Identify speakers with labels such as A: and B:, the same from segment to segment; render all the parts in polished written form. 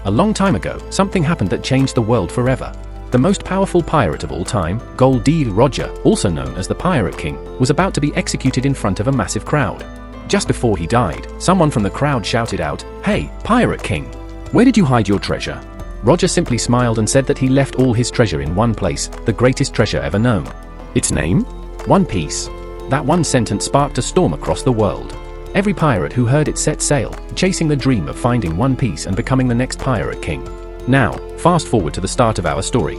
A: A long time ago, something happened that changed the world forever. The most powerful pirate of all time, Gold D. Roger, also known as the Pirate King, was about to be executed in front of a massive crowd. Just before he died, someone from the crowd shouted out, "Hey, Pirate King! Where did you hide your treasure?" Roger simply smiled and said that he left all his treasure in one place, the greatest treasure ever known. Its name? One Piece. That one sentence sparked a storm across the world. Every pirate who heard it set sail, chasing the dream of finding One Piece and becoming the next Pirate King. Now, fast forward to the start of our story.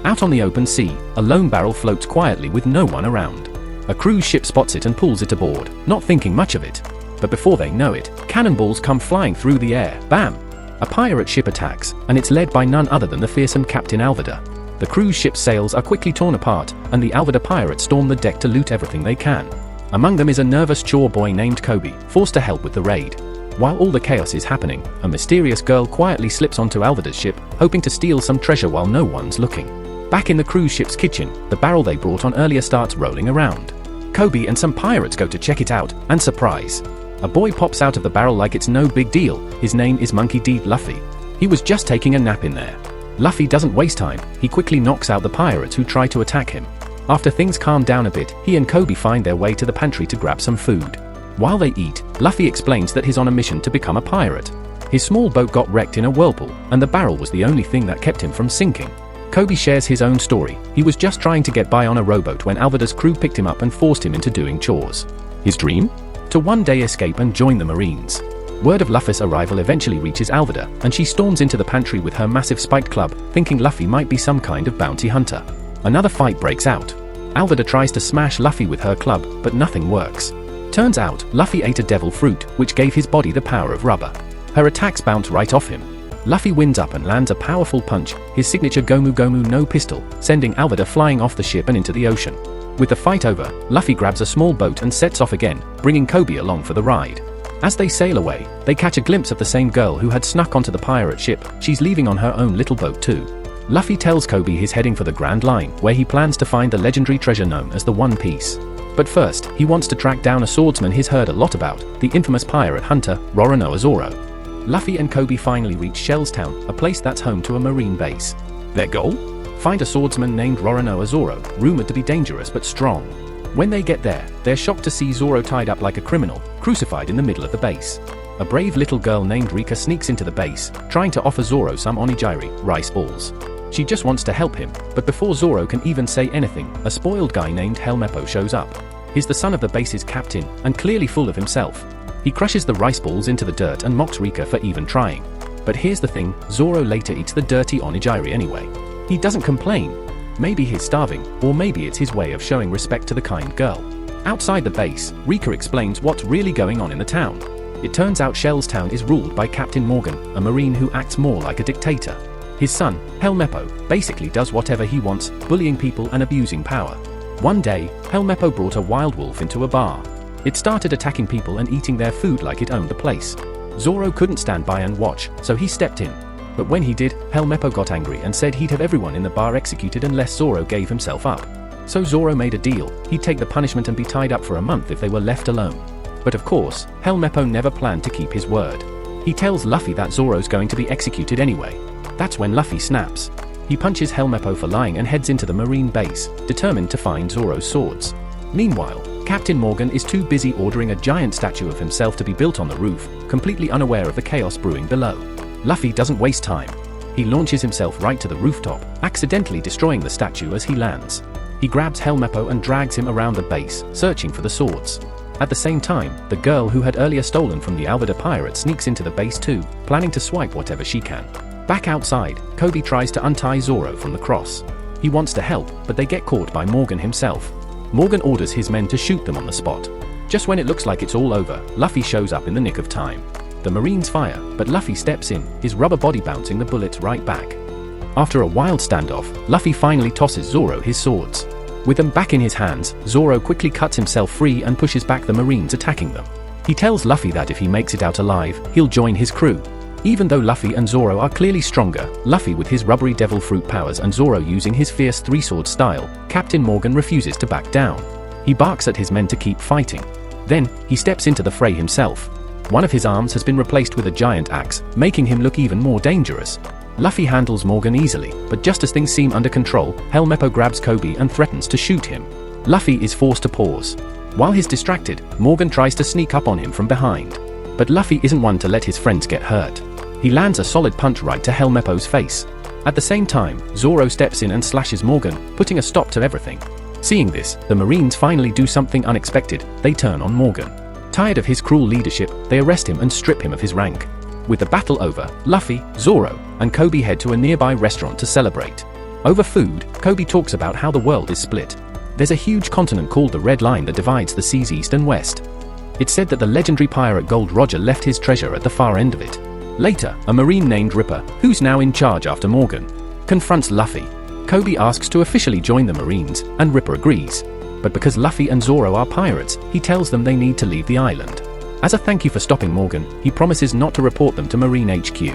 A: Out on the open sea, a lone barrel floats quietly with no one around. A cruise ship spots it and pulls it aboard, not thinking much of it. But before they know it, cannonballs come flying through the air, bam! A pirate ship attacks, and it's led by none other than the fearsome Captain Alvida. The cruise ship's sails are quickly torn apart, and the Alvida pirates storm the deck to loot everything they can. Among them is a nervous chore boy named Koby, forced to help with the raid. While all the chaos is happening, a mysterious girl quietly slips onto Alvida's ship, hoping to steal some treasure while no one's looking. Back in the cruise ship's kitchen, the barrel they brought on earlier starts rolling around. Koby and some pirates go to check it out, and surprise! A boy pops out of the barrel like it's no big deal. His name is Monkey D. Luffy. He was just taking a nap in there. Luffy doesn't waste time, he quickly knocks out the pirates who try to attack him. After things calm down a bit, he and Koby find their way to the pantry to grab some food. While they eat, Luffy explains that he's on a mission to become a pirate. His small boat got wrecked in a whirlpool, and the barrel was the only thing that kept him from sinking. Koby shares his own story. He was just trying to get by on a rowboat when Alvida's crew picked him up and forced him into doing chores. His dream? To one day escape and join the Marines. Word of Luffy's arrival eventually reaches Alvida, and she storms into the pantry with her massive spiked club, thinking Luffy might be some kind of bounty hunter. Another fight breaks out. Alvida tries to smash Luffy with her club, but nothing works. Turns out, Luffy ate a devil fruit, which gave his body the power of rubber. Her attacks bounce right off him. Luffy wins up and lands a powerful punch, his signature Gomu Gomu no pistol, sending Alvida flying off the ship and into the ocean. With the fight over, Luffy grabs a small boat and sets off again, bringing Koby along for the ride. As they sail away, they catch a glimpse of the same girl who had snuck onto the pirate ship. She's leaving on her own little boat too. Luffy tells Koby he's heading for the Grand Line, where he plans to find the legendary treasure known as the One Piece. But first, he wants to track down a swordsman he's heard a lot about, the infamous pirate hunter, Roronoa Zoro. Luffy and Koby finally reach Shellstown, a place that's home to a marine base. Their goal? Find a swordsman named Roronoa Zoro, rumored to be dangerous but strong. When they get there, they're shocked to see Zoro tied up like a criminal, crucified in the middle of the base. A brave little girl named Rika sneaks into the base, trying to offer Zoro some onigiri, rice balls. She just wants to help him, but before Zoro can even say anything, a spoiled guy named Helmeppo shows up. He's the son of the base's captain, and clearly full of himself. He crushes the rice balls into the dirt and mocks Rika for even trying. But here's the thing, Zoro later eats the dirty onigiri anyway. He doesn't complain. Maybe he's starving, or maybe it's his way of showing respect to the kind girl. Outside the base, Rika explains what's really going on in the town. It turns out Shellstown is ruled by Captain Morgan, a marine who acts more like a dictator. His son, Helmeppo, basically does whatever he wants, bullying people and abusing power. One day, Helmeppo brought a wild wolf into a bar. It started attacking people and eating their food like it owned the place. Zoro couldn't stand by and watch, so he stepped in. But when he did, Helmeppo got angry and said he'd have everyone in the bar executed unless Zoro gave himself up. So Zoro made a deal, he'd take the punishment and be tied up for a month if they were left alone. But of course, Helmeppo never planned to keep his word. He tells Luffy that Zoro's going to be executed anyway. That's when Luffy snaps. He punches Helmeppo for lying and heads into the marine base, determined to find Zoro's swords. Meanwhile, Captain Morgan is too busy ordering a giant statue of himself to be built on the roof, completely unaware of the chaos brewing below. Luffy doesn't waste time. He launches himself right to the rooftop, accidentally destroying the statue as he lands. He grabs Helmeppo and drags him around the base, searching for the swords. At the same time, the girl who had earlier stolen from the Alvida pirate sneaks into the base too, planning to swipe whatever she can. Back outside, Koby tries to untie Zoro from the cross. He wants to help, but they get caught by Morgan himself. Morgan orders his men to shoot them on the spot. Just when it looks like it's all over, Luffy shows up in the nick of time. The Marines fire, but Luffy steps in, his rubber body bouncing the bullets right back. After a wild standoff, Luffy finally tosses Zoro his swords. With them back in his hands, Zoro quickly cuts himself free and pushes back the Marines attacking them. He tells Luffy that if he makes it out alive, he'll join his crew. Even though Luffy and Zoro are clearly stronger, Luffy with his rubbery devil fruit powers and Zoro using his fierce three-sword style, Captain Morgan refuses to back down. He barks at his men to keep fighting. Then, he steps into the fray himself. One of his arms has been replaced with a giant axe, making him look even more dangerous. Luffy handles Morgan easily, but just as things seem under control, Helmeppo grabs Koby and threatens to shoot him. Luffy is forced to pause. While he's distracted, Morgan tries to sneak up on him from behind. But Luffy isn't one to let his friends get hurt. He lands a solid punch right to Helmeppo's face. At the same time, Zoro steps in and slashes Morgan, putting a stop to everything. Seeing this, the Marines finally do something unexpected. They turn on Morgan. Tired of his cruel leadership, they arrest him and strip him of his rank. With the battle over, Luffy, Zoro, and Koby head to a nearby restaurant to celebrate. Over food, Koby talks about how the world is split. There's a huge continent called the Red Line that divides the seas east and west. It's said that the legendary pirate Gold Roger left his treasure at the far end of it. Later, a Marine named Ripper, who's now in charge after Morgan, confronts Luffy. Koby asks to officially join the Marines, and Ripper agrees. But because Luffy and Zoro are pirates, he tells them they need to leave the island. As a thank you for stopping Morgan, he promises not to report them to Marine HQ.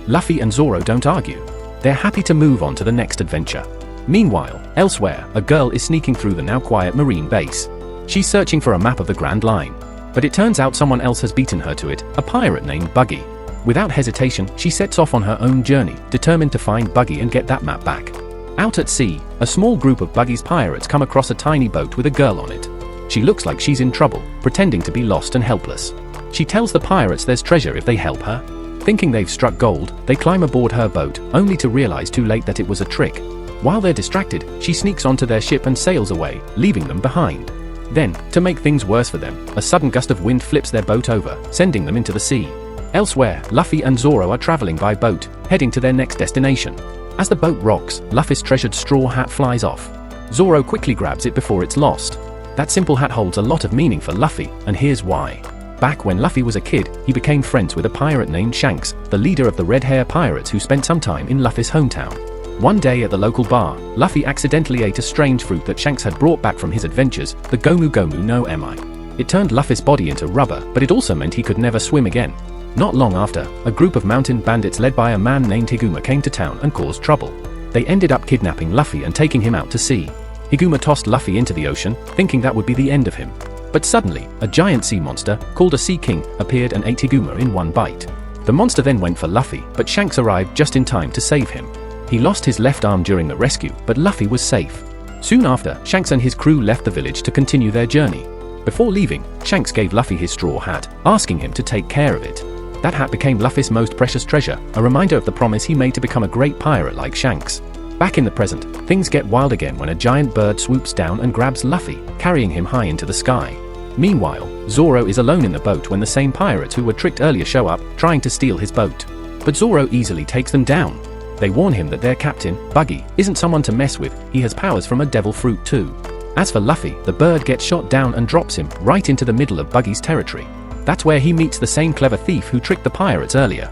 A: Luffy and Zoro don't argue. They're happy to move on to the next adventure. Meanwhile, elsewhere, a girl is sneaking through the now quiet Marine base. She's searching for a map of the Grand Line. But it turns out someone else has beaten her to it, a pirate named Buggy. Without hesitation, she sets off on her own journey, determined to find Buggy and get that map back. Out at sea, a small group of Buggy's pirates come across a tiny boat with a girl on it. She looks like she's in trouble, pretending to be lost and helpless. She tells the pirates there's treasure if they help her. Thinking they've struck gold, they climb aboard her boat, only to realize too late that it was a trick. While they're distracted, she sneaks onto their ship and sails away, leaving them behind. Then, to make things worse for them, a sudden gust of wind flips their boat over, sending them into the sea. Elsewhere, Luffy and Zoro are traveling by boat, heading to their next destination. As the boat rocks, Luffy's treasured straw hat flies off. Zoro quickly grabs it before it's lost. That simple hat holds a lot of meaning for Luffy, and here's why. Back when Luffy was a kid, he became friends with a pirate named Shanks, the leader of the Red Hair Pirates who spent some time in Luffy's hometown. One day at the local bar, Luffy accidentally ate a strange fruit that Shanks had brought back from his adventures, the Gomu Gomu no Mi. It turned Luffy's body into rubber, but it also meant he could never swim again. Not long after, a group of mountain bandits led by a man named Higuma came to town and caused trouble. They ended up kidnapping Luffy and taking him out to sea. Higuma tossed Luffy into the ocean, thinking that would be the end of him. But suddenly, a giant sea monster, called a Sea King, appeared and ate Higuma in one bite. The monster then went for Luffy, but Shanks arrived just in time to save him. He lost his left arm during the rescue, but Luffy was safe. Soon after, Shanks and his crew left the village to continue their journey. Before leaving, Shanks gave Luffy his straw hat, asking him to take care of it. That hat became Luffy's most precious treasure, a reminder of the promise he made to become a great pirate like Shanks. Back in the present, things get wild again when a giant bird swoops down and grabs Luffy, carrying him high into the sky. Meanwhile, Zoro is alone in the boat when the same pirates who were tricked earlier show up, trying to steal his boat. But Zoro easily takes them down. They warn him that their captain, Buggy, isn't someone to mess with, he has powers from a devil fruit too. As for Luffy, the bird gets shot down and drops him right into the middle of Buggy's territory. That's where he meets the same clever thief who tricked the pirates earlier.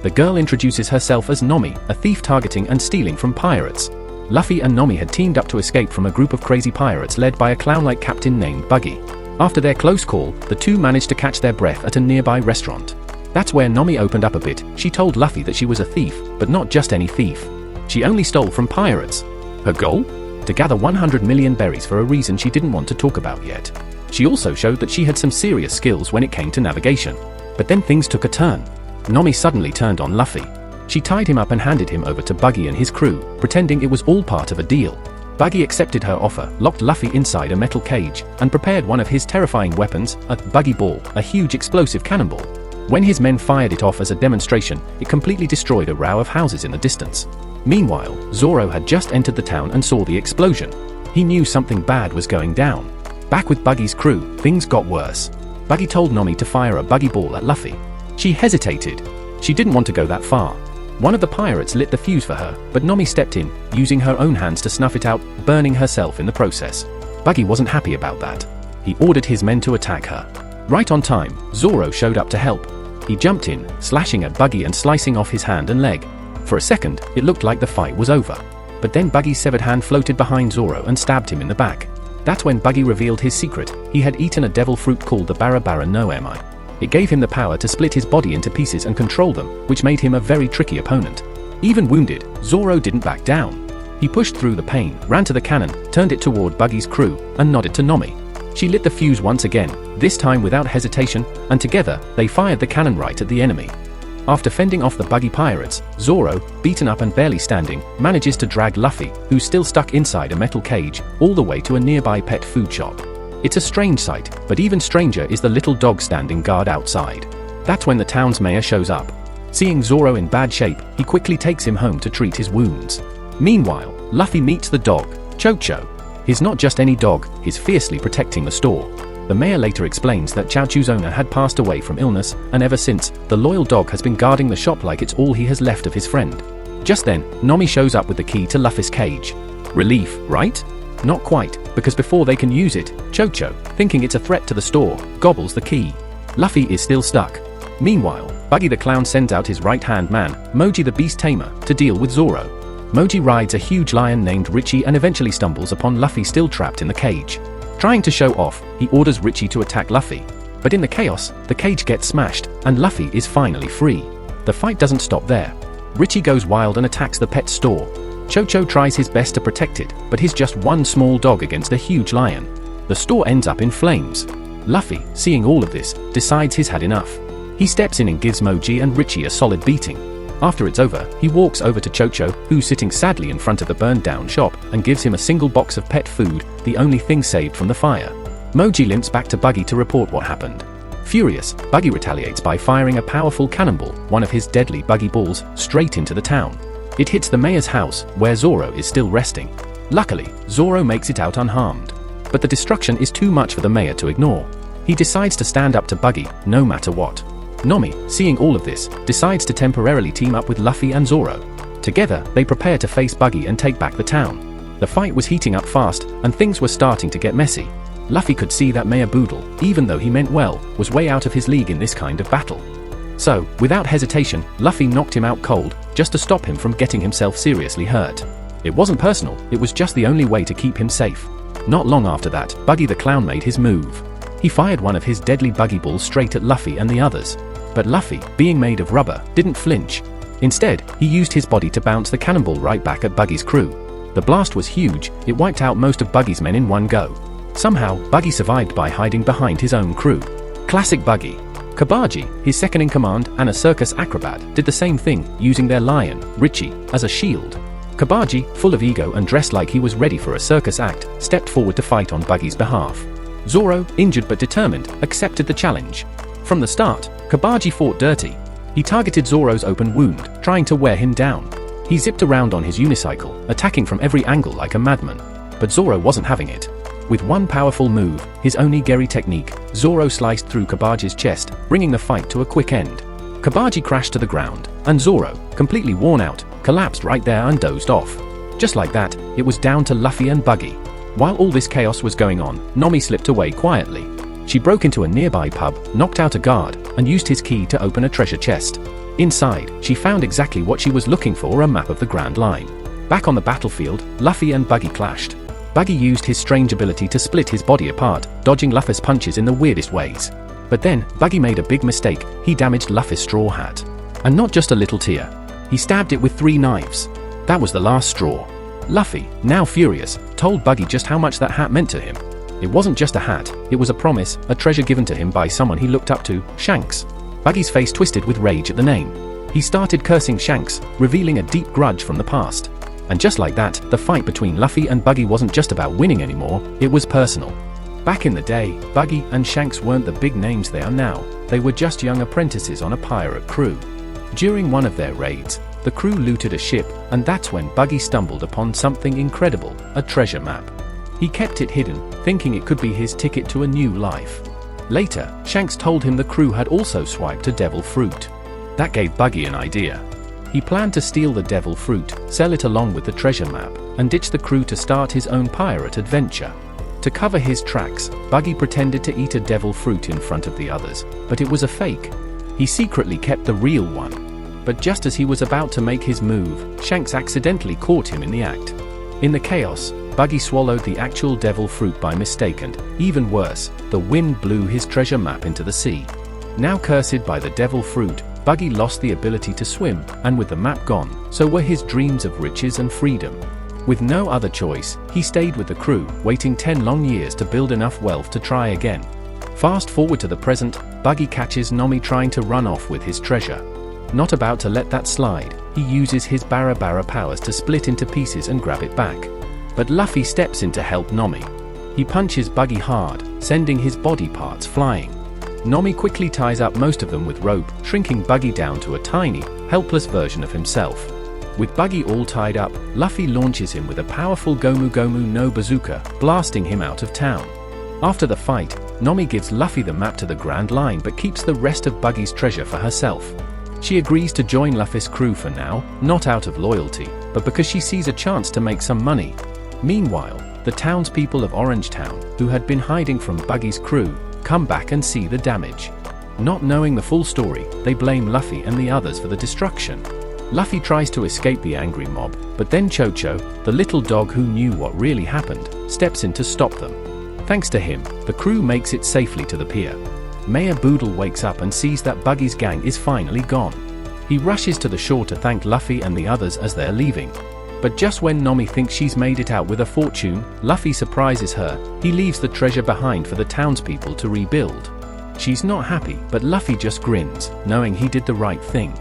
A: The girl introduces herself as Nomi, a thief targeting and stealing from pirates. Luffy and Nomi had teamed up to escape from a group of crazy pirates led by a clown-like captain named Buggy. After their close call, the two managed to catch their breath at a nearby restaurant. That's where Nomi opened up a bit. She told Luffy that she was a thief, but not just any thief. She only stole from pirates. Her goal? To gather 100 million berries for a reason she didn't want to talk about yet. She also showed that she had some serious skills when it came to navigation. But then things took a turn. Nomi suddenly turned on Luffy. She tied him up and handed him over to Buggy and his crew, pretending it was all part of a deal. Buggy accepted her offer, locked Luffy inside a metal cage, and prepared one of his terrifying weapons, a Buggy Ball, a huge explosive cannonball. When his men fired it off as a demonstration, it completely destroyed a row of houses in the distance. Meanwhile, Zoro had just entered the town and saw the explosion. He knew something bad was going down. Back with Buggy's crew, things got worse. Buggy told Nomi to fire a Buggy Ball at Luffy. She hesitated. She didn't want to go that far. One of the pirates lit the fuse for her, but Nomi stepped in, using her own hands to snuff it out, burning herself in the process. Buggy wasn't happy about that. He ordered his men to attack her. Right on time, Zoro showed up to help. He jumped in, slashing at Buggy and slicing off his hand and leg. For a second, it looked like the fight was over. But then Buggy's severed hand floated behind Zoro and stabbed him in the back. That's when Buggy revealed his secret. He had eaten a devil fruit called the Bara Bara no Mi. It gave him the power to split his body into pieces and control them, which made him a very tricky opponent. Even wounded, Zoro didn't back down. He pushed through the pain, ran to the cannon, turned it toward Buggy's crew, and nodded to Nomi. She lit the fuse once again, this time without hesitation, and together, they fired the cannon right at the enemy. After fending off the Buggy pirates, Zoro, beaten up and barely standing, manages to drag Luffy, who's still stuck inside a metal cage, all the way to a nearby pet food shop. It's a strange sight, but even stranger is the little dog standing guard outside. That's when the town's mayor shows up. Seeing Zoro in bad shape, he quickly takes him home to treat his wounds. Meanwhile, Luffy meets the dog, Cho-Cho. He's not just any dog, he's fiercely protecting the store. The mayor later explains that Cho-Cho's owner had passed away from illness, and ever since, the loyal dog has been guarding the shop like it's all he has left of his friend. Just then, Nomi shows up with the key to Luffy's cage. Relief, right? Not quite, because before they can use it, Cho-Cho, thinking it's a threat to the store, gobbles the key. Luffy is still stuck. Meanwhile, Buggy the Clown sends out his right-hand man, Moji the Beast Tamer, to deal with Zoro. Moji rides a huge lion named Richie and eventually stumbles upon Luffy still trapped in the cage. Trying to show off, he orders Richie to attack Luffy. But in the chaos, the cage gets smashed, and Luffy is finally free. The fight doesn't stop there. Richie goes wild and attacks the pet store. Cho-Cho tries his best to protect it, but he's just one small dog against a huge lion. The store ends up in flames. Luffy, seeing all of this, decides he's had enough. He steps in and gives Moji and Richie a solid beating. After it's over, he walks over to Cho-Cho, who's sitting sadly in front of the burned-down shop, and gives him a single box of pet food, the only thing saved from the fire. Moji limps back to Buggy to report what happened. Furious, Buggy retaliates by firing a powerful cannonball, one of his deadly Buggy balls, straight into the town. It hits the mayor's house, where Zoro is still resting. Luckily, Zoro makes it out unharmed. But the destruction is too much for the mayor to ignore. He decides to stand up to Buggy, no matter what. Nomi, seeing all of this, decides to temporarily team up with Luffy and Zoro. Together, they prepare to face Buggy and take back the town. The fight was heating up fast, and things were starting to get messy. Luffy could see that Mayor Boodle, even though he meant well, was way out of his league in this kind of battle. So, without hesitation, Luffy knocked him out cold, just to stop him from getting himself seriously hurt. It wasn't personal, it was just the only way to keep him safe. Not long after that, Buggy the Clown made his move. He fired one of his deadly Buggy balls straight at Luffy and the others. But Luffy, being made of rubber, didn't flinch. Instead, he used his body to bounce the cannonball right back at Buggy's crew. The blast was huge, it wiped out most of Buggy's men in one go. Somehow, Buggy survived by hiding behind his own crew. Classic Buggy. Kabaji, his second-in-command and a circus acrobat, did the same thing, using their lion, Richie, as a shield. Kabaji, full of ego and dressed like he was ready for a circus act, stepped forward to fight on Buggy's behalf. Zoro, injured but determined, accepted the challenge. From the start, Kabaji fought dirty. He targeted Zoro's open wound, trying to wear him down. He zipped around on his unicycle, attacking from every angle like a madman. But Zoro wasn't having it. With one powerful move, his onigiri technique, Zoro sliced through Kabaji's chest, bringing the fight to a quick end. Kabaji crashed to the ground, and Zoro, completely worn out, collapsed right there and dozed off. Just like that, it was down to Luffy and Buggy. While all this chaos was going on, Nomi slipped away quietly. She broke into a nearby pub, knocked out a guard, and used his key to open a treasure chest. Inside, she found exactly what she was looking for, a map of the Grand Line. Back on the battlefield, Luffy and Buggy clashed. Buggy used his strange ability to split his body apart, dodging Luffy's punches in the weirdest ways. But then, Buggy made a big mistake, he damaged Luffy's straw hat. And not just a little tear. He stabbed it with 3 knives. That was the last straw. Luffy, now furious, told Buggy just how much that hat meant to him. It wasn't just a hat, it was a promise, a treasure given to him by someone he looked up to, Shanks. Buggy's face twisted with rage at the name. He started cursing Shanks, revealing a deep grudge from the past. And just like that, the fight between Luffy and Buggy wasn't just about winning anymore, it was personal. Back in the day, Buggy and Shanks weren't the big names they are now, they were just young apprentices on a pirate crew. During one of their raids, the crew looted a ship, and that's when Buggy stumbled upon something incredible, a treasure map. He kept it hidden, thinking it could be his ticket to a new life. Later, Shanks told him the crew had also swiped a devil fruit. That gave Buggy an idea. He planned to steal the devil fruit, sell it along with the treasure map, and ditch the crew to start his own pirate adventure. To cover his tracks, Buggy pretended to eat a devil fruit in front of the others, but it was a fake. He secretly kept the real one. But just as he was about to make his move, Shanks accidentally caught him in the act. In the chaos, Buggy swallowed the actual devil fruit by mistake and, even worse, the wind blew his treasure map into the sea. Now cursed by the devil fruit, Buggy lost the ability to swim, and with the map gone, so were his dreams of riches and freedom. With no other choice, he stayed with the crew, waiting 10 long years to build enough wealth to try again. Fast forward to the present, Buggy catches Nami trying to run off with his treasure. Not about to let that slide, he uses his Bara powers to split into pieces and grab it back. But Luffy steps in to help Nami. He punches Buggy hard, sending his body parts flying. Nami quickly ties up most of them with rope, shrinking Buggy down to a tiny, helpless version of himself. With Buggy all tied up, Luffy launches him with a powerful Gomu Gomu no Bazooka, blasting him out of town. After the fight, Nami gives Luffy the map to the Grand Line but keeps the rest of Buggy's treasure for herself. She agrees to join Luffy's crew for now, not out of loyalty, but because she sees a chance to make some money. Meanwhile, the townspeople of Orange Town, who had been hiding from Buggy's crew, come back and see the damage. Not knowing the full story, they blame Luffy and the others for the destruction. Luffy tries to escape the angry mob, but then Cho-Cho, the little dog who knew what really happened, steps in to stop them. Thanks to him, the crew makes it safely to the pier. Mayor Boodle wakes up and sees that Buggy's gang is finally gone. He rushes to the shore to thank Luffy and the others as they're leaving. But just when Nami thinks she's made it out with a fortune, Luffy surprises her. He leaves the treasure behind for the townspeople to rebuild. She's not happy, but Luffy just grins, knowing he did the right thing.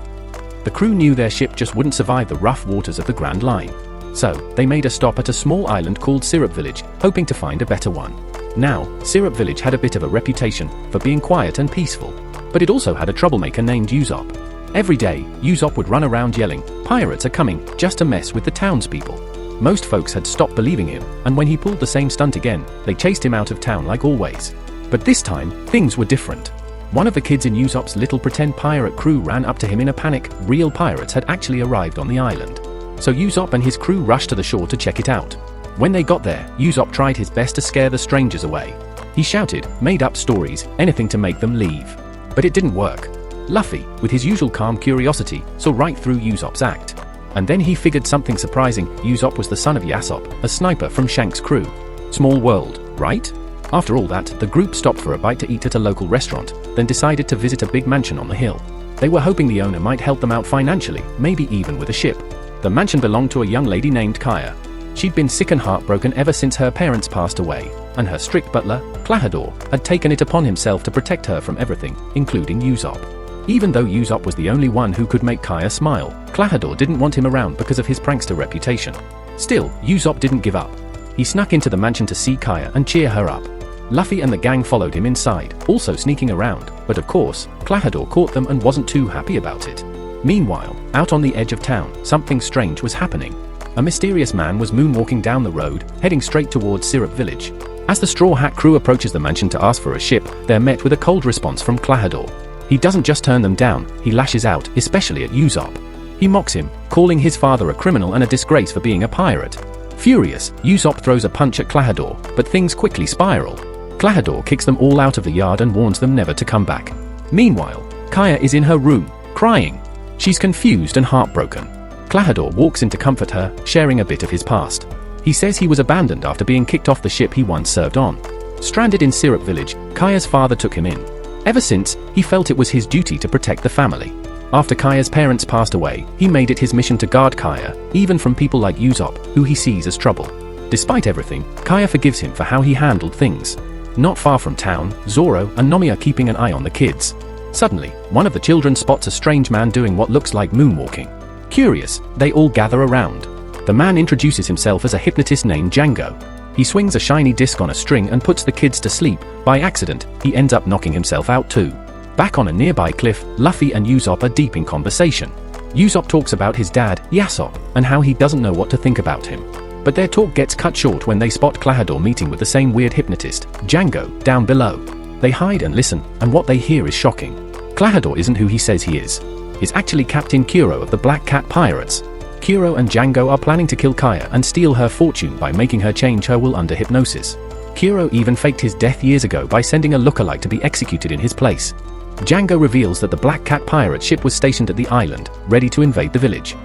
A: The crew knew their ship just wouldn't survive the rough waters of the Grand Line. So, they made a stop at a small island called Syrup Village, hoping to find a better one. Now, Syrup Village had a bit of a reputation for being quiet and peaceful, but it also had a troublemaker named Usopp. Every day, Usopp would run around yelling, "Pirates are coming," just to mess with the townspeople. Most folks had stopped believing him, and when he pulled the same stunt again, they chased him out of town like always. But this time, things were different. One of the kids in Usopp's little pretend pirate crew ran up to him in a panic. Real pirates had actually arrived on the island. So Usopp and his crew rushed to the shore to check it out. When they got there, Usopp tried his best to scare the strangers away. He shouted, made up stories, anything to make them leave. But it didn't work. Luffy, with his usual calm curiosity, saw right through Usopp's act. And then he figured something surprising. Usopp was the son of Yasopp, a sniper from Shanks' crew. Small world, right? After all that, the group stopped for a bite to eat at a local restaurant, then decided to visit a big mansion on the hill. They were hoping the owner might help them out financially, maybe even with a ship. The mansion belonged to a young lady named Kaya. She'd been sick and heartbroken ever since her parents passed away, and her strict butler, Klahadore, had taken it upon himself to protect her from everything, including Usopp. Even though Usopp was the only one who could make Kaya smile, Klahadore didn't want him around because of his prankster reputation. Still, Usopp didn't give up. He snuck into the mansion to see Kaya and cheer her up. Luffy and the gang followed him inside, also sneaking around, but of course, Klahadore caught them and wasn't too happy about it. Meanwhile, out on the edge of town, something strange was happening. A mysterious man was moonwalking down the road, heading straight towards Syrup Village. As the Straw Hat crew approaches the mansion to ask for a ship, they're met with a cold response from Klahadore. He doesn't just turn them down, he lashes out, especially at Usopp. He mocks him, calling his father a criminal and a disgrace for being a pirate. Furious, Usopp throws a punch at Klahadore, but things quickly spiral. Klahadore kicks them all out of the yard and warns them never to come back. Meanwhile, Kaya is in her room, crying. She's confused and heartbroken. Klahadore walks in to comfort her, sharing a bit of his past. He says he was abandoned after being kicked off the ship he once served on. Stranded in Syrup Village, Kaya's father took him in. Ever since, he felt it was his duty to protect the family. After Kaya's parents passed away, he made it his mission to guard Kaya, even from people like Usopp, who he sees as trouble. Despite everything, Kaya forgives him for how he handled things. Not far from town, Zoro and Nami are keeping an eye on the kids. Suddenly, one of the children spots a strange man doing what looks like moonwalking. Curious, they all gather around. The man introduces himself as a hypnotist named Django. He swings a shiny disc on a string and puts the kids to sleep. By accident, he ends up knocking himself out too. Back on a nearby cliff, Luffy and Usopp are deep in conversation. Usopp talks about his dad, Yasopp, and how he doesn't know what to think about him. But their talk gets cut short when they spot Klahadore meeting with the same weird hypnotist, Django, down below. They hide and listen, and what they hear is shocking. Klahadore isn't who he says he is. He's actually Captain Kuro of the Black Cat Pirates. Kuro and Django are planning to kill Kaya and steal her fortune by making her change her will under hypnosis. Kuro even faked his death years ago by sending a lookalike to be executed in his place. Django reveals that the Black Cat pirate ship was stationed at the island, ready to invade the village.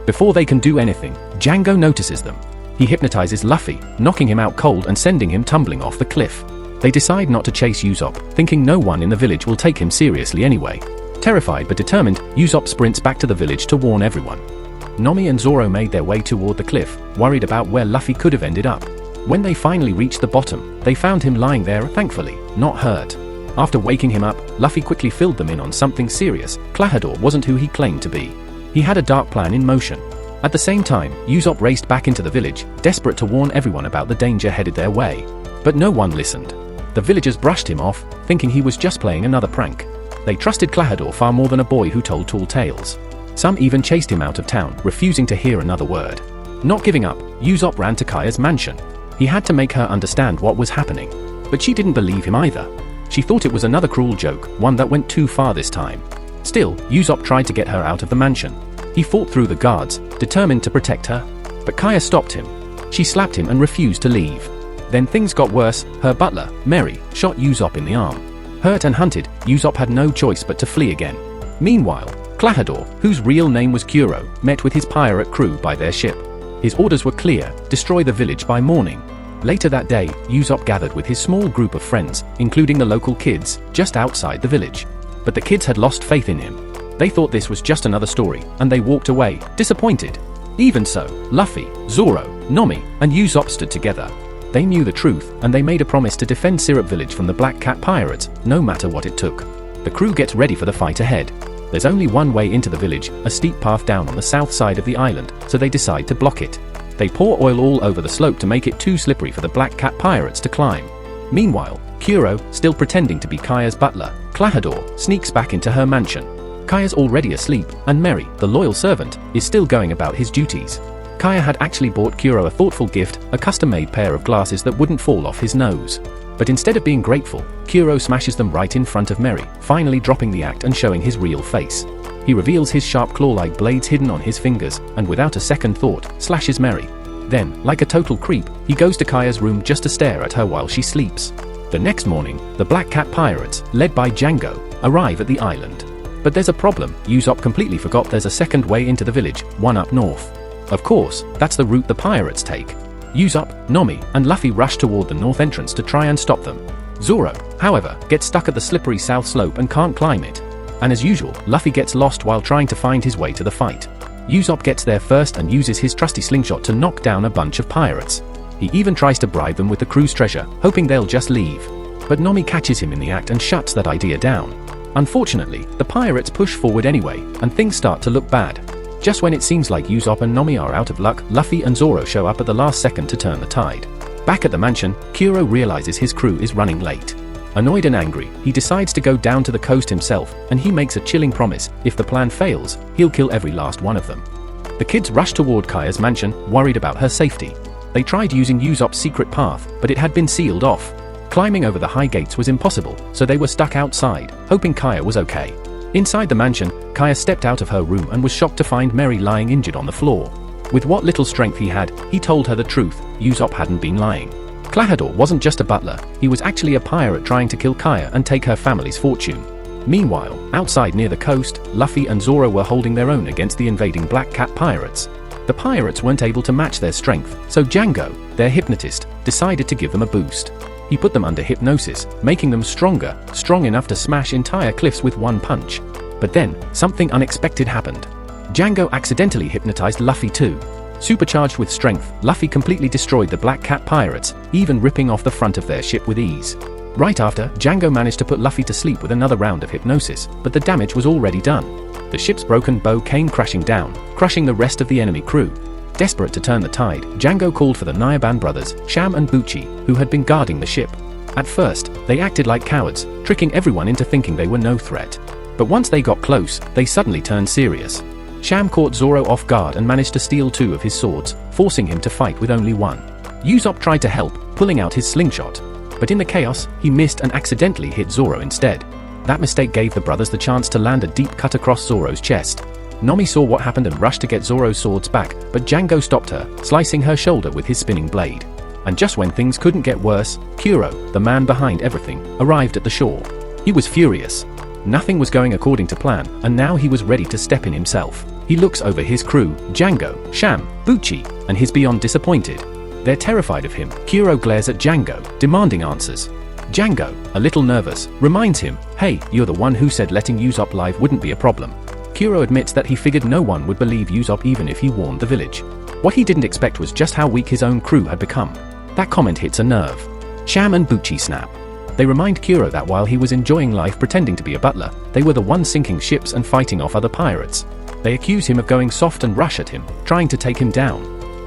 A: Before they can do anything, Django notices them. He hypnotizes Luffy, knocking him out cold and sending him tumbling off the cliff. They decide not to chase Usopp, thinking no one in the village will take him seriously anyway. Terrified but determined, Usopp sprints back to the village to warn everyone. Nami and Zoro made their way toward the cliff, worried about where Luffy could have ended up. When they finally reached the bottom, they found him lying there, thankfully, not hurt. After waking him up, Luffy quickly filled them in on something serious. Klahadore wasn't who he claimed to be. He had a dark plan in motion. At the same time, Usopp raced back into the village, desperate to warn everyone about the danger headed their way. But no one listened. The villagers brushed him off, thinking he was just playing another prank. They trusted Klahadore far more than a boy who told tall tales. Some even chased him out of town, refusing to hear another word. Not giving up, Usopp ran to Kaya's mansion. He had to make her understand what was happening. But she didn't believe him either. She thought it was another cruel joke, one that went too far this time. Still, Usopp tried to get her out of the mansion. He fought through the guards, determined to protect her. But Kaya stopped him. She slapped him and refused to leave. Then things got worse. Her butler, Mary, shot Usopp in the arm. Hurt and hunted, Usopp had no choice but to flee again. Meanwhile, Klahadore, whose real name was Kuro, met with his pirate crew by their ship. His orders were clear: destroy the village by morning. Later that day, Usopp gathered with his small group of friends, including the local kids, just outside the village. But the kids had lost faith in him. They thought this was just another story, and they walked away, disappointed. Even so, Luffy, Zoro, Nami, and Usopp stood together. They knew the truth, and they made a promise to defend Syrup Village from the Black Cat pirates, no matter what it took. The crew gets ready for the fight ahead. There's only one way into the village, a steep path down on the south side of the island, so they decide to block it. They pour oil all over the slope to make it too slippery for the Black Cat pirates to climb. Meanwhile, Kuro, still pretending to be Kaya's butler, Klahadore, sneaks back into her mansion. Kaya's already asleep, and Mary, the loyal servant, is still going about his duties. Kaya had actually bought Kuro a thoughtful gift, a custom-made pair of glasses that wouldn't fall off his nose. But instead of being grateful, Kuro smashes them right in front of Mary, finally dropping the act and showing his real face. He reveals his sharp claw-like blades hidden on his fingers, and without a second thought, slashes Mary. Then, like a total creep, he goes to Kaya's room just to stare at her while she sleeps. The next morning, the Black Cat pirates, led by Django, arrive at the island. But there's a problem. Usopp completely forgot there's a second way into the village, one up north. Of course, that's the route the pirates take. Usopp, Nami, and Luffy rush toward the north entrance to try and stop them. Zoro, however, gets stuck at the slippery south slope and can't climb it. And as usual, Luffy gets lost while trying to find his way to the fight. Usopp gets there first and uses his trusty slingshot to knock down a bunch of pirates. He even tries to bribe them with the crew's treasure, hoping they'll just leave. But Nami catches him in the act and shuts that idea down. Unfortunately, the pirates push forward anyway, and things start to look bad. Just when it seems like Usopp and Nami are out of luck, Luffy and Zoro show up at the last second to turn the tide. Back at the mansion, Kuro realizes his crew is running late. Annoyed and angry, he decides to go down to the coast himself, and he makes a chilling promise: if the plan fails, he'll kill every last one of them. The kids rush toward Kaya's mansion, worried about her safety. They tried using Usopp's secret path, but it had been sealed off. Climbing over the high gates was impossible, so they were stuck outside, hoping Kaya was okay. Inside the mansion, Kaya stepped out of her room and was shocked to find Mary lying injured on the floor. With what little strength he had, he told her the truth: Usopp hadn't been lying. Klahadore wasn't just a butler, he was actually a pirate trying to kill Kaya and take her family's fortune. Meanwhile, outside near the coast, Luffy and Zoro were holding their own against the invading Black Cat pirates. The pirates weren't able to match their strength, so Django, their hypnotist, decided to give them a boost. He put them under hypnosis, making them stronger, strong enough to smash entire cliffs with one punch. But then, something unexpected happened. Django accidentally hypnotized Luffy too. Supercharged with strength, Luffy completely destroyed the Black Cat pirates, even ripping off the front of their ship with ease. Right after, Django managed to put Luffy to sleep with another round of hypnosis, but the damage was already done. The ship's broken bow came crashing down, crushing the rest of the enemy crew. Desperate to turn the tide, Django called for the Nyaban brothers, Sham and Bucci, who had been guarding the ship. At first, they acted like cowards, tricking everyone into thinking they were no threat. But once they got close, they suddenly turned serious. Sham caught Zoro off guard and managed to steal two of his swords, forcing him to fight with only one. Usopp tried to help, pulling out his slingshot. But in the chaos, he missed and accidentally hit Zoro instead. That mistake gave the brothers the chance to land a deep cut across Zoro's chest. Nami saw what happened and rushed to get Zoro's swords back, but Django stopped her, slicing her shoulder with his spinning blade. And just when things couldn't get worse, Kuro, the man behind everything, arrived at the shore. He was furious. Nothing was going according to plan, and now he was ready to step in himself. He looks over his crew, Django, Sham, Bucci, and he's beyond disappointed. They're terrified of him. Kuro glares at Django, demanding answers. Django, a little nervous, reminds him, "Hey, you're the one who said letting Usopp live wouldn't be a problem." Kuro admits that he figured no one would believe Usopp even if he warned the village. What he didn't expect was just how weak his own crew had become. That comment hits a nerve. Sham and Bucci snap. They remind Kuro that while he was enjoying life pretending to be a butler, they were the ones sinking ships and fighting off other pirates. They accuse him of going soft and rush at him, trying to take him down.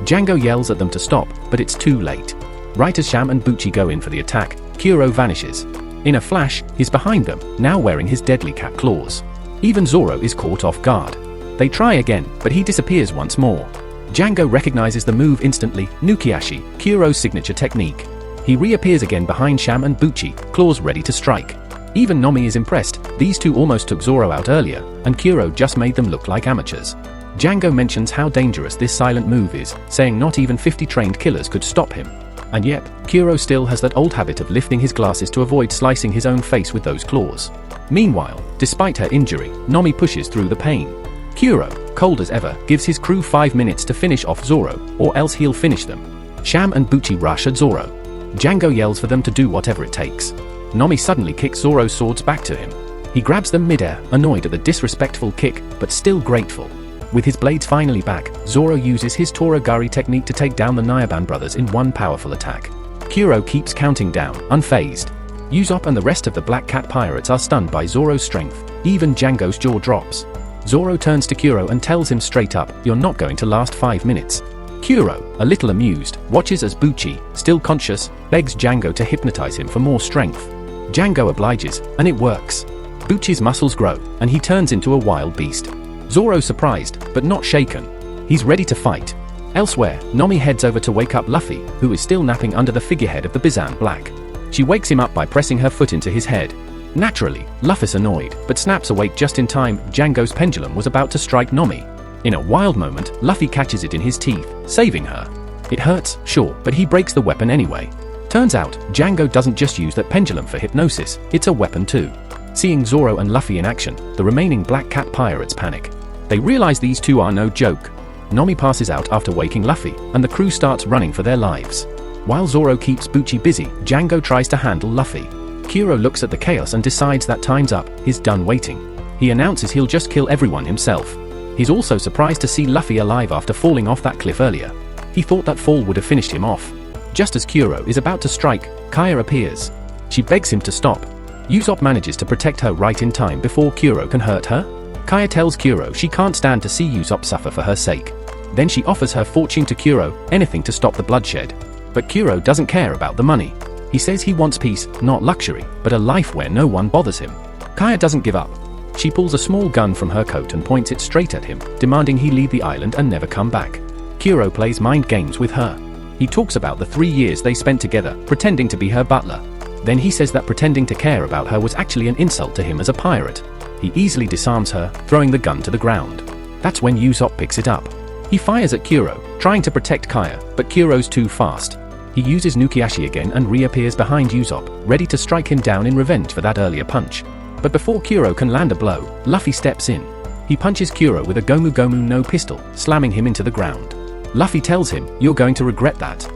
A: Django yells at them to stop, but it's too late. Right as Sham and Bucci go in for the attack, Kuro vanishes. In a flash, he's behind them, now wearing his deadly cat claws. Even Zoro is caught off guard. They try again, but he disappears once more. Django recognizes the move instantly, Nukiashi, Kuro's signature technique. He reappears again behind Sham and Bucci, claws ready to strike. Even Nomi is impressed. These two almost took Zoro out earlier, and Kuro just made them look like amateurs. Django mentions how dangerous this silent move is, saying not even 50 trained killers could stop him. And yet, Kuro still has that old habit of lifting his glasses to avoid slicing his own face with those claws. Meanwhile, despite her injury, Nomi pushes through the pain. Kuro, cold as ever, gives his crew 5 minutes to finish off Zoro, or else he'll finish them. Sham and Bucci rush at Zoro. Django yells for them to do whatever it takes. Nomi suddenly kicks Zoro's swords back to him. He grabs them mid-air, annoyed at the disrespectful kick, but still grateful. With his blades finally back, Zoro uses his Toragari technique to take down the Nyaban brothers in one powerful attack. Kuro keeps counting down, unfazed. Usopp and the rest of the Black Cat pirates are stunned by Zoro's strength. Even Django's jaw drops. Zoro turns to Kuro and tells him straight up, "You're not going to last 5 minutes." Kuro, a little amused, watches as Bucci, still conscious, begs Django to hypnotize him for more strength. Django obliges, and it works. Bucci's muscles grow, and he turns into a wild beast. Zoro's surprised, but not shaken. He's ready to fight. Elsewhere, Nomi heads over to wake up Luffy, who is still napping under the figurehead of the Bizan Black. She wakes him up by pressing her foot into his head. Naturally, Luffy's annoyed, but snaps awake just in time. Django's pendulum was about to strike Nomi. In a wild moment, Luffy catches it in his teeth, saving her. It hurts, sure, but he breaks the weapon anyway. Turns out, Django doesn't just use that pendulum for hypnosis, it's a weapon too. Seeing Zoro and Luffy in action, the remaining Black Cat pirates panic. They realize these two are no joke. Nomi passes out after waking Luffy, and the crew starts running for their lives. While Zoro keeps Bucci busy, Django tries to handle Luffy. Kuro looks at the chaos and decides that time's up, he's done waiting. He announces he'll just kill everyone himself. He's also surprised to see Luffy alive after falling off that cliff earlier. He thought that fall would have finished him off. Just as Kuro is about to strike, Kaya appears. She begs him to stop. Usopp manages to protect her right in time before Kuro can hurt her. Kaya tells Kuro she can't stand to see Usopp suffer for her sake. Then she offers her fortune to Kuro, anything to stop the bloodshed. But Kuro doesn't care about the money. He says he wants peace, not luxury, but a life where no one bothers him. Kaya doesn't give up. She pulls a small gun from her coat and points it straight at him, demanding he leave the island and never come back. Kuro plays mind games with her. He talks about the 3 years they spent together, pretending to be her butler. Then he says that pretending to care about her was actually an insult to him as a pirate. He easily disarms her, throwing the gun to the ground. That's when Usopp picks it up. He fires at Kuro, trying to protect Kaya, but Kuro's too fast. He uses Nukiashi again and reappears behind Usopp, ready to strike him down in revenge for that earlier punch. But before Kuro can land a blow, Luffy steps in. He punches Kuro with a Gomu Gomu no pistol, slamming him into the ground. Luffy tells him, "You're going to regret that."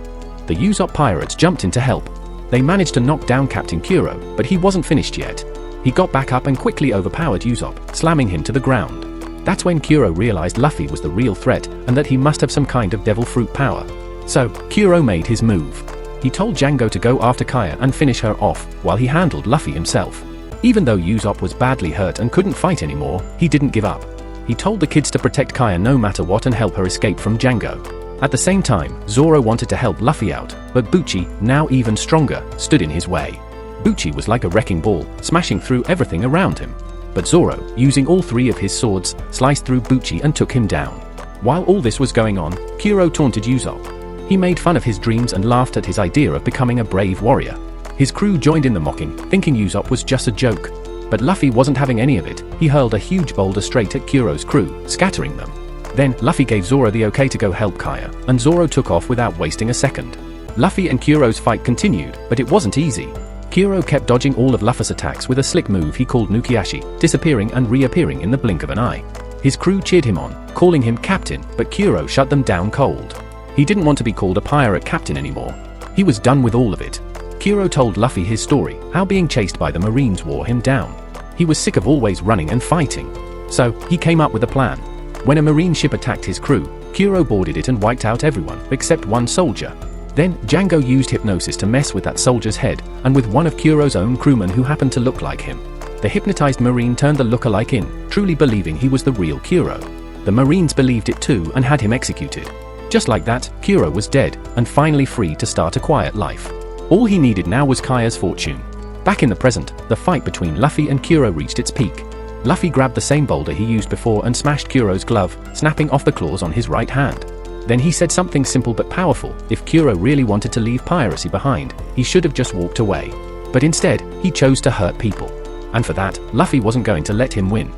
A: The Usopp pirates jumped in to help. They managed to knock down Captain Kuro, but he wasn't finished yet. He got back up and quickly overpowered Usopp, slamming him to the ground. That's when Kuro realized Luffy was the real threat, and that he must have some kind of devil fruit power. So, Kuro made his move. He told Django to go after Kaya and finish her off, while he handled Luffy himself. Even though Usopp was badly hurt and couldn't fight anymore, he didn't give up. He told the kids to protect Kaya no matter what and help her escape from Django. At the same time, Zoro wanted to help Luffy out, but Bucci, now even stronger, stood in his way. Bucci was like a wrecking ball, smashing through everything around him. But Zoro, using all 3 of his swords, sliced through Bucci and took him down. While all this was going on, Kuro taunted Usopp. He made fun of his dreams and laughed at his idea of becoming a brave warrior. His crew joined in the mocking, thinking Usopp was just a joke. But Luffy wasn't having any of it. He hurled a huge boulder straight at Kuro's crew, scattering them. Then, Luffy gave Zoro the okay to go help Kaya, and Zoro took off without wasting a second. Luffy and Kuro's fight continued, but it wasn't easy. Kuro kept dodging all of Luffy's attacks with a slick move he called Nukiashi, disappearing and reappearing in the blink of an eye. His crew cheered him on, calling him captain, but Kuro shut them down cold. He didn't want to be called a pirate captain anymore. He was done with all of it. Kuro told Luffy his story, how being chased by the Marines wore him down. He was sick of always running and fighting. So, he came up with a plan. When a Marine ship attacked his crew, Kuro boarded it and wiped out everyone, except one soldier. Then, Django used hypnosis to mess with that soldier's head, and with one of Kuro's own crewmen who happened to look like him. The hypnotized Marine turned the lookalike in, truly believing he was the real Kuro. The Marines believed it too and had him executed. Just like that, Kuro was dead, and finally free to start a quiet life. All he needed now was Kaya's fortune. Back in the present, the fight between Luffy and Kuro reached its peak. Luffy grabbed the same boulder he used before and smashed Kuro's glove, snapping off the claws on his right hand. Then he said something simple but powerful: if Kuro really wanted to leave piracy behind, he should have just walked away. But instead, he chose to hurt people. And for that, Luffy wasn't going to let him win.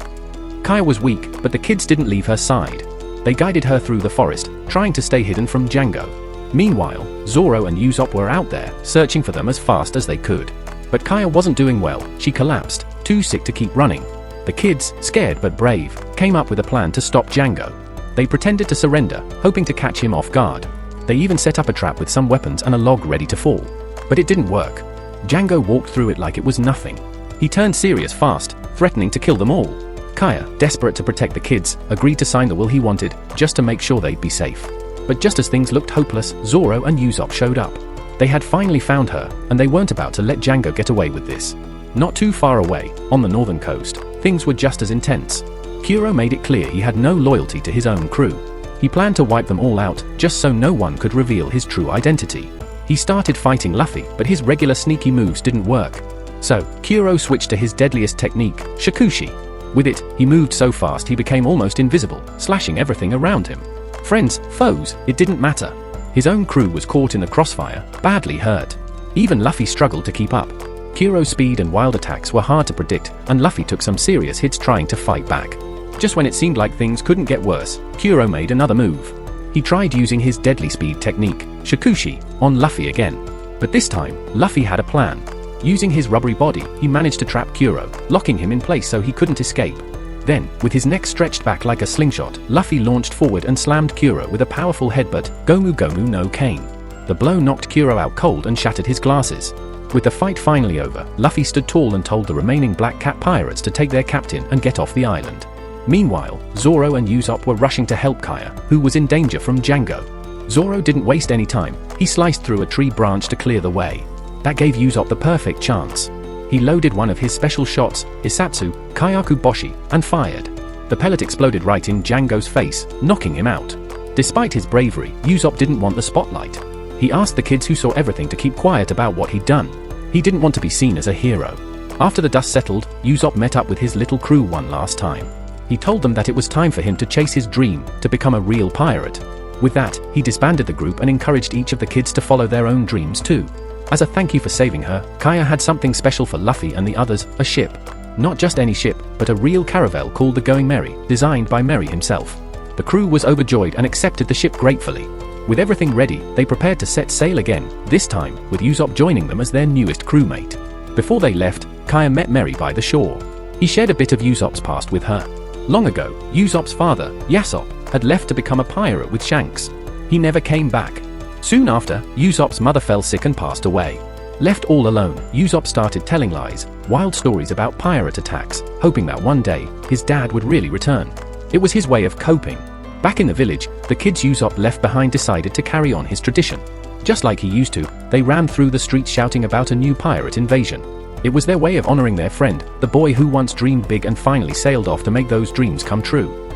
A: Kaya was weak, but the kids didn't leave her side. They guided her through the forest, trying to stay hidden from Django. Meanwhile, Zoro and Usopp were out there, searching for them as fast as they could. But Kaya wasn't doing well. She collapsed, too sick to keep running. The kids, scared but brave, came up with a plan to stop Django. They pretended to surrender, hoping to catch him off guard. They even set up a trap with some weapons and a log ready to fall. But it didn't work. Django walked through it like it was nothing. He turned serious fast, threatening to kill them all. Kaya, desperate to protect the kids, agreed to sign the will he wanted, just to make sure they'd be safe. But just as things looked hopeless, Zoro and Usopp showed up. They had finally found her, and they weren't about to let Django get away with this. Not too far away, on the northern coast, things were just as intense. Kuro made it clear he had no loyalty to his own crew. He planned to wipe them all out, just so no one could reveal his true identity. He started fighting Luffy, but his regular sneaky moves didn't work. So, Kuro switched to his deadliest technique, Shikushi. With it, he moved so fast he became almost invisible, slashing everything around him. Friends, foes, it didn't matter. His own crew was caught in the crossfire, badly hurt. Even Luffy struggled to keep up. Kuro's speed and wild attacks were hard to predict, and Luffy took some serious hits trying to fight back. Just when it seemed like things couldn't get worse, Kuro made another move. He tried using his deadly speed technique, Shikushi, on Luffy again. But this time, Luffy had a plan. Using his rubbery body, he managed to trap Kuro, locking him in place so he couldn't escape. Then, with his neck stretched back like a slingshot, Luffy launched forward and slammed Kuro with a powerful headbutt, Gomu Gomu no Cane. The blow knocked Kuro out cold and shattered his glasses. With the fight finally over, Luffy stood tall and told the remaining Black Cat pirates to take their captain and get off the island. Meanwhile, Zoro and Usopp were rushing to help Kaya, who was in danger from Django. Zoro didn't waste any time. He sliced through a tree branch to clear the way. That gave Usopp the perfect chance. He loaded one of his special shots, Isatsu, Kyaku Boshi, and fired. The pellet exploded right in Django's face, knocking him out. Despite his bravery, Usopp didn't want the spotlight. He asked the kids who saw everything to keep quiet about what he'd done. He didn't want to be seen as a hero. After the dust settled, Usopp met up with his little crew one last time. He told them that it was time for him to chase his dream, to become a real pirate. With that, he disbanded the group and encouraged each of the kids to follow their own dreams too. As a thank you for saving her, Kaya had something special for Luffy and the others, a ship. Not just any ship, but a real caravel called the Going Merry, designed by Merry himself. The crew was overjoyed and accepted the ship gratefully. With everything ready, they prepared to set sail again, this time with Usopp joining them as their newest crewmate. Before they left, Kaya met Merry by the shore. He shared a bit of Usopp's past with her. Long ago, Usopp's father, Yasopp, had left to become a pirate with Shanks. He never came back. Soon after, Usopp's mother fell sick and passed away. Left all alone, Usopp started telling lies, wild stories about pirate attacks, hoping that one day, his dad would really return. It was his way of coping. Back in the village, the kids Usopp left behind decided to carry on his tradition. Just like he used to, they ran through the streets shouting about a new pirate invasion. It was their way of honoring their friend, the boy who once dreamed big and finally sailed off to make those dreams come true.